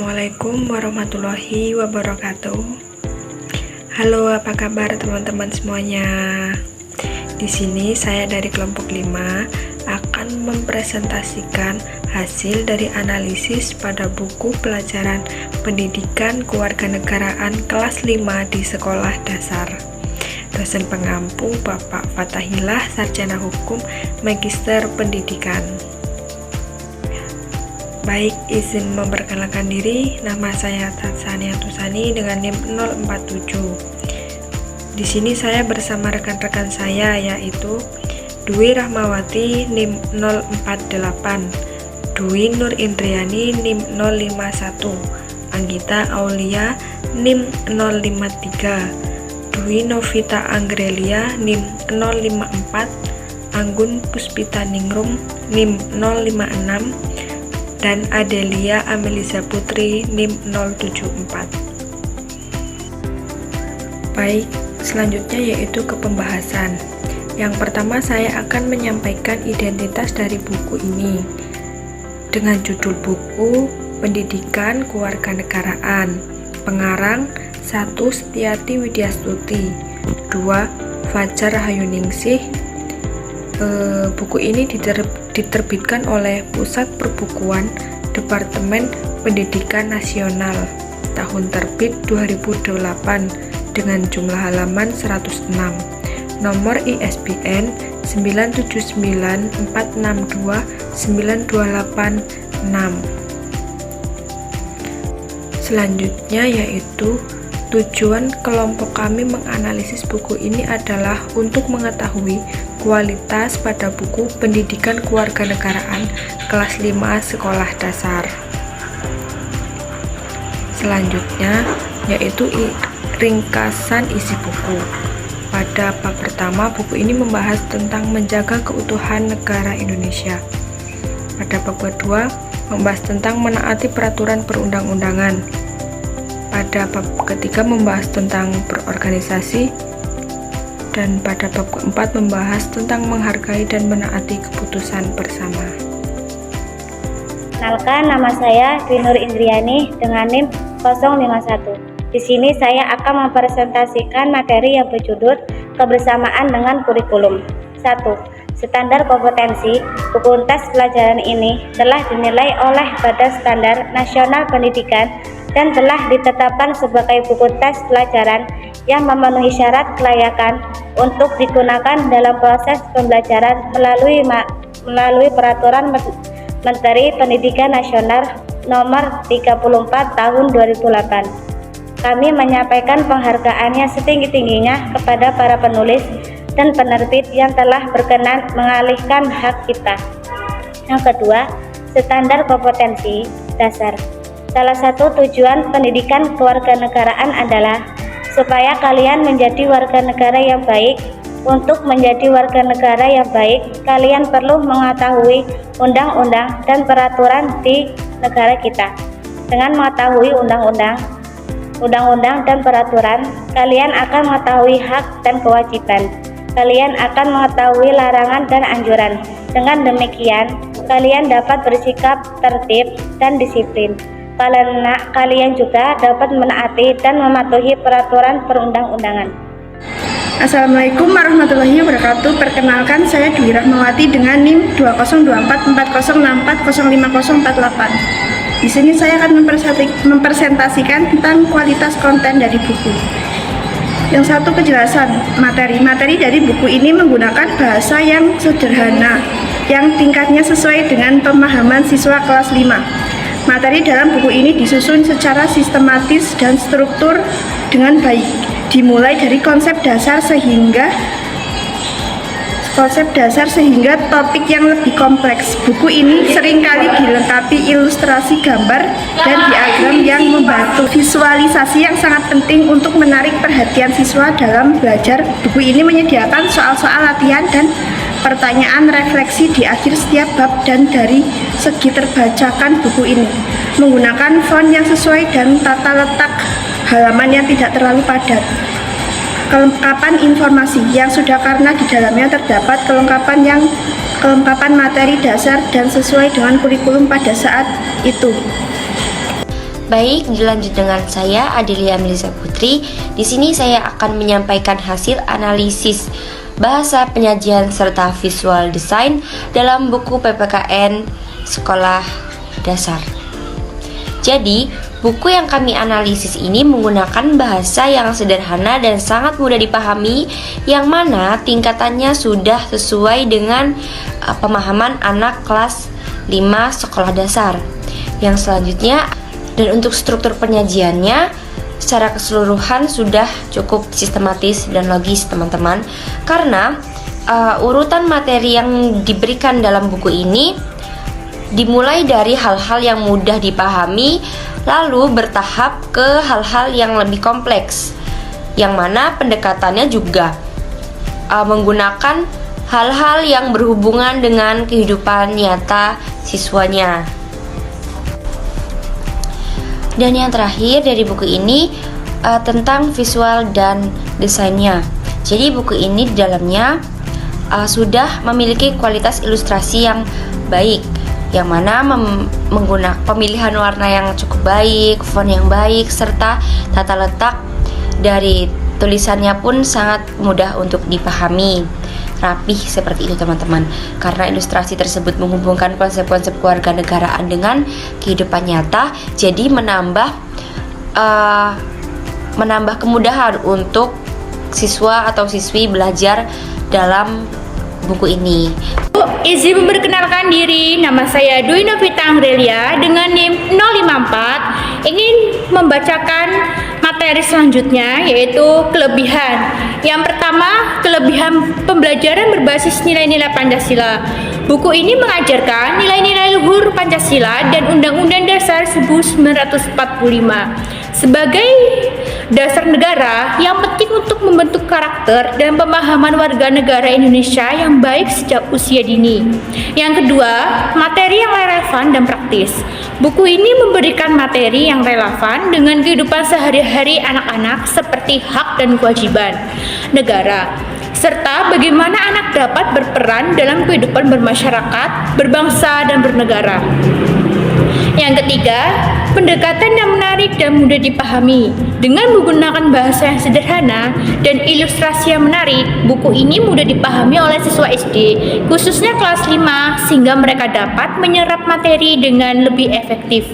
Assalamualaikum warahmatullahi wabarakatuh. Halo, apa kabar teman-teman semuanya? Di sini saya dari kelompok 5 akan mempresentasikan hasil dari analisis pada buku pelajaran Pendidikan Kewarganegaraan kelas 5 di sekolah dasar. Dosen pengampu Bapak Fatahillah, Sarjana Hukum, Magister Pendidikan. Baik, izin memperkenalkan diri. Nama saya Tatsania Tusani dengan NIM 047. Di sini saya bersama rekan-rekan saya yaitu Dwi Rahmawati NIM 048, Dwi Nur Indriani NIM 051, Anggita Aulia NIM 053, Dwi Novita Anggelia NIM 054, Anggun Puspita Ningrum NIM 056, dan Adelia Amelisa Putri NIM 074. Baik, selanjutnya yaitu ke pembahasan. Yang pertama saya akan menyampaikan identitas dari buku ini dengan judul buku Pendidikan Kewarganegaraan, pengarang 1. Setiati Widyastuti, 2. Fajar Rahayuningsih. Buku ini diterbitkan oleh Pusat Perbukuan Departemen Pendidikan Nasional, tahun terbit 2008 dengan jumlah halaman 106, nomor ISBN 97946292886. Selanjutnya yaitu tujuan kelompok kami menganalisis buku ini adalah untuk mengetahui kualitas pada buku Pendidikan Kewarganegaraan kelas 5 sekolah dasar. Selanjutnya yaitu ringkasan isi buku. Pada bab pertama, buku ini membahas tentang menjaga keutuhan negara Indonesia. Pada bab kedua, membahas tentang menaati peraturan perundang-undangan. Pada bab ketiga membahas tentang berorganisasi, dan pada bab keempat membahas tentang menghargai dan menaati keputusan bersama. Kenalkan, nama saya Dwi Nur Indriani dengan NIM 051. Di sini saya akan mempresentasikan materi yang berjudul Kebersamaan dengan Kurikulum. 1. Standar kompetensi. Buku tes pelajaran ini telah dinilai oleh Badan Standar Nasional Pendidikan dan telah ditetapkan sebagai buku tes pelajaran yang memenuhi syarat kelayakan untuk digunakan dalam proses pembelajaran melalui Peraturan Menteri Pendidikan Nasional Nomor 34 Tahun 2008. Kami menyampaikan penghargaannya setinggi-tingginya kepada para penulis dan penerbit yang telah berkenan mengalihkan hak kita. Yang kedua, standar kompetensi dasar. Salah satu tujuan pendidikan kewarganegaraan adalah supaya kalian menjadi warga negara yang baik. Untuk menjadi warga negara yang baik, kalian perlu mengetahui undang-undang dan peraturan di negara kita. Dengan mengetahui undang-undang dan peraturan, kalian akan mengetahui hak dan kewajiban. Kalian akan mengetahui larangan dan anjuran. Dengan demikian, kalian dapat bersikap tertib dan disiplin. Karena kalian juga dapat menaati dan mematuhi peraturan perundang-undangan. Assalamualaikum warahmatullahi wabarakatuh. Perkenalkan, saya Dwi Rahmawati dengan NIM 202440640548. Di sini saya akan mempresentasikan tentang kualitas konten dari buku. Yang satu, kejelasan materi. Materi dari buku ini menggunakan bahasa yang sederhana, yang tingkatnya sesuai dengan pemahaman siswa kelas 5. Materi dalam buku ini disusun secara sistematis dan struktur dengan baik, dimulai dari konsep dasar sehingga topik yang lebih kompleks. Buku ini seringkali dilengkapi ilustrasi gambar dan diagram yang membantu visualisasi yang sangat penting untuk menarik perhatian siswa dalam belajar. Buku ini menyediakan soal-soal latihan dan pertanyaan refleksi di akhir setiap bab, dan dari segi terbacakan buku ini menggunakan font yang sesuai dan tata letak halaman yang tidak terlalu padat. Kelengkapan informasi yang sudah, karena di dalamnya terdapat kelengkapan materi dasar dan sesuai dengan kurikulum pada saat itu. Baik, dilanjut dengan saya Adelia Melisa Putri. Di sini saya akan menyampaikan hasil analisis bahasa penyajian serta visual design dalam buku PPKN Sekolah Dasar. Jadi, buku yang kami analisis ini menggunakan bahasa yang sederhana dan sangat mudah dipahami, yang mana tingkatannya sudah sesuai dengan pemahaman anak kelas 5 sekolah dasar. Yang selanjutnya, dan untuk struktur penyajiannya secara keseluruhan sudah cukup sistematis dan logis teman-teman, karena urutan materi yang diberikan dalam buku ini dimulai dari hal-hal yang mudah dipahami, lalu bertahap ke hal-hal yang lebih kompleks, yang mana pendekatannya juga menggunakan hal-hal yang berhubungan dengan kehidupan nyata siswanya. Dan yang terakhir dari buku ini tentang visual dan desainnya. Jadi buku ini di dalamnya sudah memiliki kualitas ilustrasi yang baik, yang mana menggunakan pemilihan warna yang cukup baik, font yang baik, serta tata letak dari tulisannya pun sangat mudah untuk dipahami. Rapih seperti itu teman-teman, karena ilustrasi tersebut menghubungkan konsep-konsep kewarganegaraan dengan kehidupan nyata, jadi menambah kemudahan untuk siswa atau siswi belajar dalam buku ini. Izin memperkenalkan diri, nama saya Dwi Novita Angrelia dengan NIM 054, ingin membacakan materi selanjutnya, yaitu kelebihan. Yang pertama, kelebihan pembelajaran berbasis nilai-nilai Pancasila. Buku ini mengajarkan nilai-nilai luhur Pancasila dan Undang-Undang Dasar 1945 sebagai dasar negara yang penting untuk membentuk karakter dan pemahaman warga negara Indonesia yang baik sejak usia dini. Yang kedua, materi yang relevan dan praktis. Buku ini memberikan materi yang relevan dengan kehidupan sehari-hari anak-anak seperti hak dan kewajiban negara, serta bagaimana anak dapat berperan dalam kehidupan bermasyarakat, berbangsa, dan bernegara. Yang ketiga, pendekatan yang menarik dan mudah dipahami. Dengan menggunakan bahasa yang sederhana dan ilustrasi yang menarik, buku ini mudah dipahami oleh siswa SD, khususnya kelas 5, sehingga mereka dapat menyerap materi dengan lebih efektif.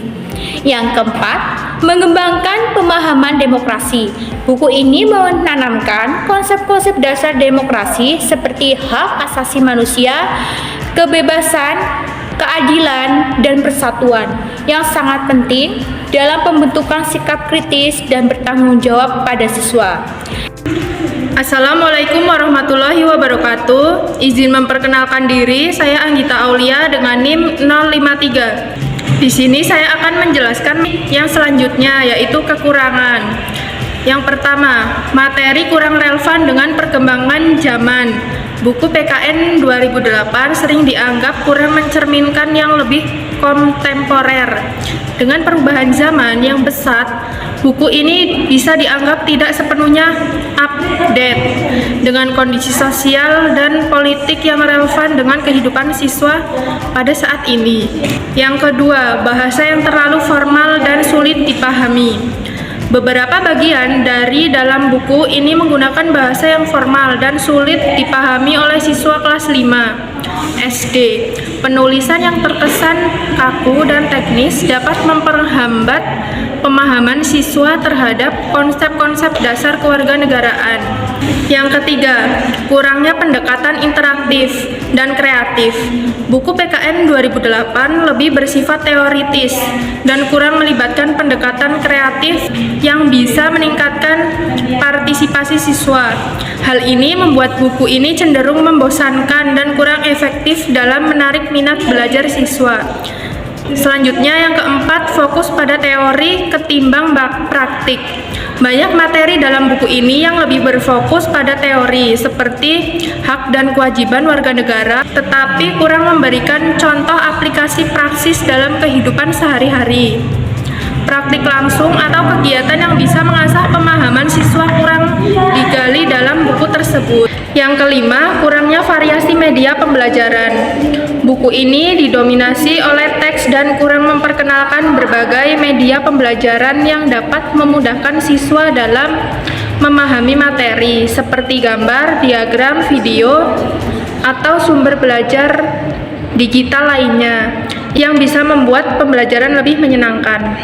Yang keempat, mengembangkan pemahaman demokrasi. Buku ini menanamkan konsep-konsep dasar demokrasi seperti hak asasi manusia, kebebasan, keadilan, dan persatuan yang sangat penting dalam pembentukan sikap kritis dan bertanggung jawab pada siswa. Assalamualaikum warahmatullahi wabarakatuh. Izin memperkenalkan diri, saya Anggita Aulia dengan NIM 053. Di sini saya akan menjelaskan yang selanjutnya, yaitu kekurangan. Yang pertama, materi kurang relevan dengan perkembangan zaman. Buku PKN 2008 sering dianggap kurang mencerminkan yang lebih kontemporer. Dengan perubahan zaman yang pesat, buku ini bisa dianggap tidak sepenuhnya update dengan kondisi sosial dan politik yang relevan dengan kehidupan siswa pada saat ini. Yang kedua, bahasa yang terlalu formal dan sulit dipahami. Beberapa bagian dari dalam buku ini menggunakan bahasa yang formal dan sulit dipahami oleh siswa kelas 5 SD. Penulisan yang terkesan kaku dan teknis dapat memperhambat pemahaman siswa terhadap konsep-konsep dasar kewarganegaraan. Yang ketiga, kurangnya pendekatan interaktif dan kreatif. Buku PKN 2008 lebih bersifat teoritis dan kurang melibatkan pendekatan kreatif yang bisa meningkatkan partisipasi siswa. Hal ini membuat buku ini cenderung membosankan dan kurang efektif dalam menarik minat belajar siswa. Selanjutnya, yang keempat, fokus pada teori ketimbang praktik. Banyak materi dalam buku ini yang lebih berfokus pada teori seperti hak dan kewajiban warga negara, tetapi kurang memberikan contoh aplikasi praksis dalam kehidupan sehari-hari. Praktik langsung atau kegiatan yang bisa mengasah pemahaman siswa kurang digali dalam buku tersebut. Yang kelima, kurangnya variasi media pembelajaran. Buku ini didominasi oleh teks dan kurang memperkenalkan berbagai media pembelajaran yang dapat memudahkan siswa dalam memahami materi seperti gambar, diagram, video, atau sumber belajar digital lainnya yang bisa membuat pembelajaran lebih menyenangkan.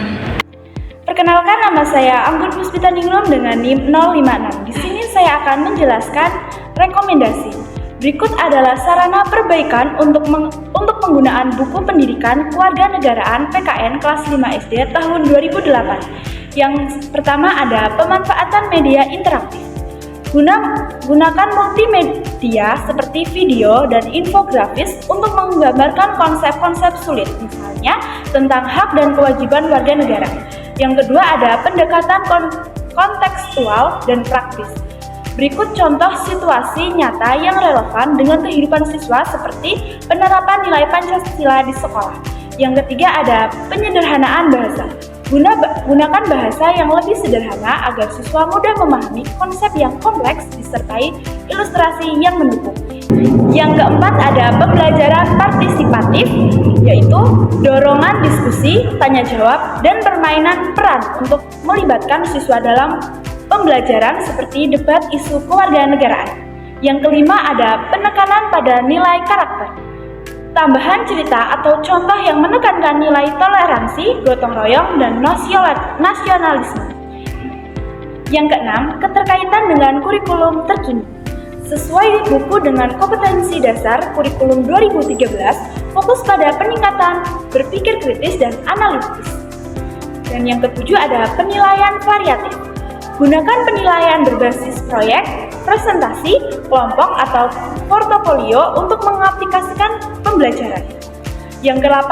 Perkenalkan, nama saya Anggun Puspita Ningrum dengan NIM 056. Di sini saya akan menjelaskan rekomendasi. Berikut adalah sarana perbaikan untuk penggunaan buku pendidikan kewarganegaraan PKN kelas 5 SD tahun 2008. Yang pertama ada pemanfaatan media interaktif. Gunakan multimedia seperti video dan infografis untuk menggambarkan konsep-konsep sulit, misalnya tentang hak dan kewajiban warga negara. Yang kedua ada pendekatan kontekstual dan praktis. Berikut contoh situasi nyata yang relevan dengan kehidupan siswa seperti penerapan nilai Pancasila di sekolah. Yang ketiga ada penyederhanaan bahasa. Gunakan bahasa yang lebih sederhana agar siswa mudah memahami konsep yang kompleks disertai ilustrasi yang mendukung. Yang keempat ada pembelajaran partisipatif, yaitu dorongan diskusi, tanya jawab, dan permainan peran untuk melibatkan siswa dalam pembelajaran seperti debat isu kewarganegaraan. Yang kelima ada penekanan pada nilai karakter. Tambahan cerita atau contoh yang menekankan nilai toleransi, gotong royong, dan nasionalisme. Yang keenam, keterkaitan dengan kurikulum terkini. Sesuai buku dengan kompetensi dasar kurikulum 2013, fokus pada peningkatan berpikir kritis dan analitis. Dan yang ketujuh ada penilaian variatif. Gunakan penilaian berbasis proyek, presentasi, kelompok, atau portofolio untuk mengaplikasikan pembelajaran. Yang ke-8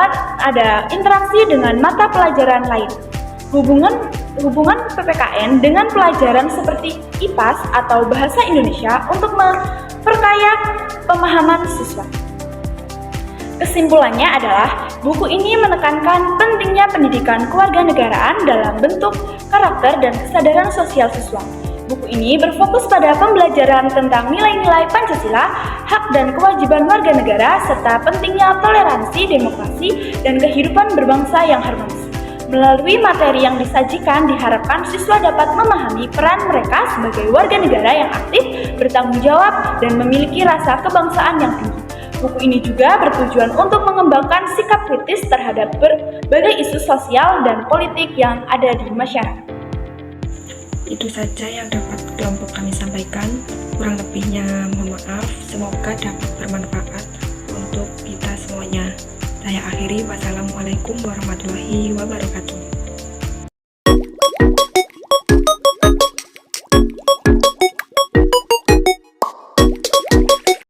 ada interaksi dengan mata pelajaran lain. Hubungan PPKN dengan pelajaran seperti IPAS atau Bahasa Indonesia untuk memperkaya pemahaman siswa. Kesimpulannya adalah, buku ini menekankan pentingnya pendidikan kewarganegaraan dalam bentuk karakter dan kesadaran sosial siswa. Buku ini berfokus pada pembelajaran tentang nilai-nilai Pancasila, hak dan kewajiban warga negara, serta pentingnya toleransi, demokrasi, dan kehidupan berbangsa yang harmonis. Melalui materi yang disajikan, diharapkan siswa dapat memahami peran mereka sebagai warga negara yang aktif, bertanggung jawab, dan memiliki rasa kebangsaan yang tinggi. Buku ini juga bertujuan untuk mengembangkan sikap kritis terhadap berbagai isu sosial dan politik yang ada di masyarakat. Itu saja yang dapat kelompok kami sampaikan. Kurang lebihnya mohon maaf. Semoga dapat bermanfaat untuk kita semuanya. Saya akhiri. Wassalamualaikum warahmatullahi wabarakatuh.